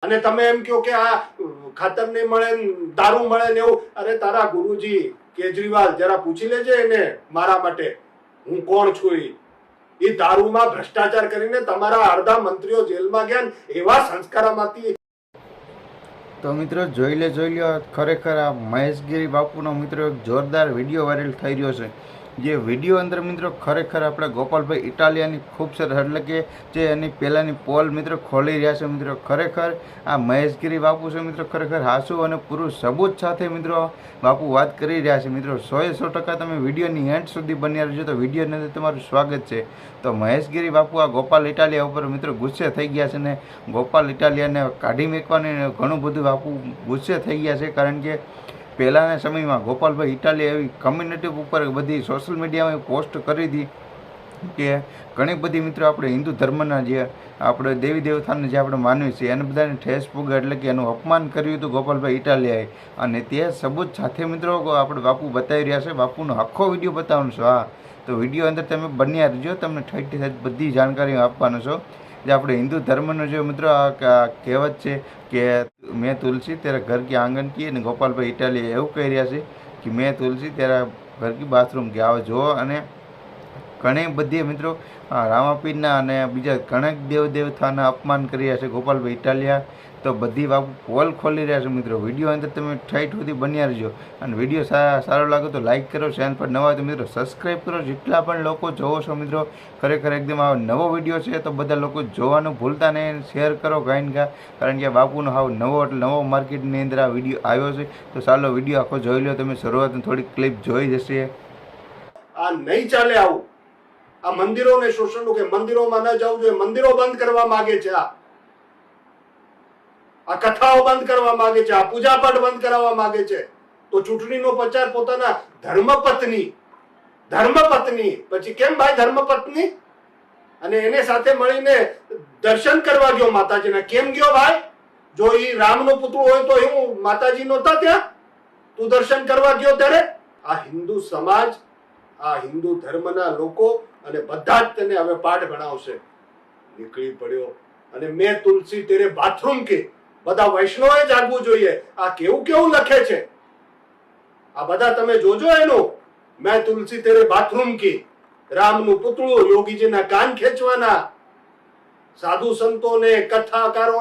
અને તમે એમ કહો કે આ ખાતર નહીં મળે, દારૂ મળે ને એવું. અરે તારા ગુરુજી કેજરીવાલ જરા પૂછી લેજે એને મારા માટે હું કોણ છું. એ દારૂમાં ભ્રષ્ટાચાર કરીને તમારા અડધા મંત્રીઓ જેલમાં ગયા, એવા સંસ્કારમાંથી. તો મિત્રો જોઈ લ્યો ખરેખર આ મહેશગીરી બાપુનો મિત્રો એક જોરદાર વિડીયો વાયરલ થઈ રહ્યો છે. જે વિડીયો અંદર મિત્રો ખરેખર આપણે ગોપાલભાઈ ઇટાલિયાની ખૂબ સરસ એટલે કે જે એની પહેલાંની પોલ મિત્રો ખોલી રહ્યા છે. મિત્રો ખરેખર આ મહેશગીરી બાપુ છે મિત્રો ખરેખર હાસુ અને પૂરું સબૂત સાથે મિત્રો બાપુ વાત કરી રહ્યા છે. મિત્રો 100% તમે વિડીયોની એન્ડ સુધી બન્યા રહેજો તો વિડીયોની અંદર તમારું સ્વાગત છે. તો મહેશગીરી બાપુ આ ગોપાલ ઇટાલિયા ઉપર મિત્રો ગુસ્સે થઈ ગયા છે ને ગોપાલ ઇટાલિયાને કાઢી મૂકવાની ઘણું બધું બાપુ ગુસ્સે થઈ ગયા છે. કારણ કે પહેલાંના સમયમાં ગોપાલભાઈ ઇટાલિયા એવી કમ્યુનિટી ઉપર બધી સોશિયલ મીડિયામાં પોસ્ટ કરી હતી કે ઘણી બધી મિત્રો આપણે હિન્દુ ધર્મના જે આપણે દેવી દેવતાને જે આપણે માનવી છે એને બધાને ઠેસ પૂગે એટલે કે એનું અપમાન કર્યું હતું ગોપાલભાઈ ઇટાલિયાએ. અને તે સબૂત સાથે મિત્રો આપણે બાપુ બતાવી રહ્યા છે. બાપુનો આખો વિડીયો બતાવવાનો છો. હા, તો વિડીયો અંદર તમે બન્યા રહેજો, તમને ઠેઠ બધી જાણકારી આપવાનો છો. જે આપણે હિન્દુ ધર્મનો જે મિત્રો આ કહેવત છે કે મેં તુલસી તેરા ઘર કી આંગણ કી, અને ગોપાલભાઈ ઇટાલિયા એવું કહી રહ્યા છે કે મેં તુલસી તેરા ઘર કી બાથરૂમ કી. આવો જુઓ. અને ઘણી બધી મિત્રો રામાપીરના અને બીજા ઘણા દેવતાના અપમાન કરી રહ્યા છે ગોપાલભાઈ ઇટાલિયા. તો બધી બાપુ પોલ ખોલી રહ્યા છે મિત્રો. વિડીયો અંદર તમે ઠેઠ સુધી બન્યા રહેજો. અને વિડીયો સારો લાગે તો લાઇક કરો, ચેનલ પર નવા હોય તો મિત્રો સબસ્ક્રાઈબ કરો. જેટલા પણ લોકો જોવો છો મિત્રો ખરેખર એકદમ આ નવો વિડીયો છે તો બધા લોકો જોવાનું ભૂલતા નહીં, શેર કરો ગાઈને ગા. કારણ કે બાપુનો હાવ નવો એટલે નવો માર્કેટની અંદર આ વિડીયો આવ્યો છે. તો ચાલો વિડીયો આખો જોઈ લો તમે. શરૂઆતની થોડી ક્લિપ જોઈ જશે. આ નહીં ચાલે આવું. આ મંદિરોને શોષણનું કે મંદિરોમાં ન જવું જોઈએ, મંદિરો બંધ કરવા માંગે છે. આ કથાઓ બંધ કરવા માંગે છે, આ પૂજાપાઠ બંધ કરાવવા માંગે છે. તો ચૂંટણીનો પ્રચાર પોતાના ધર્મપત્ની પછી કેમ ભાઈ ધર્મપત્ની અને એને સાથે મળીને દર્શન કરવા ગયો માતાજીના. કેમ ગયો ભાઈ? જો એ રામનું પુતળું હોય તો હું માતાજી નહોતા ત્યાં? તું દર્શન કરવા ગયો ત્યારે? આ હિન્દુ સમાજ, આ હિન્દુ ધર્મના લોકો અને બધા જ તેને હવે પાઠ ભણાવશે. નીકળી પડ્યો અને મેં તુલસી તેરે બાથરૂમ કે. બધા વૈષ્ણવે જાગવું જોઈએ. આ કેવું લખે છે આ બધા તમે જોજો એનું. મેં તુલસી તેરે બાથરૂમ કી, રામનું પુતળું, યોગીજીના કાન ખેંચવાના, સાધુ સંતોને કથાકારો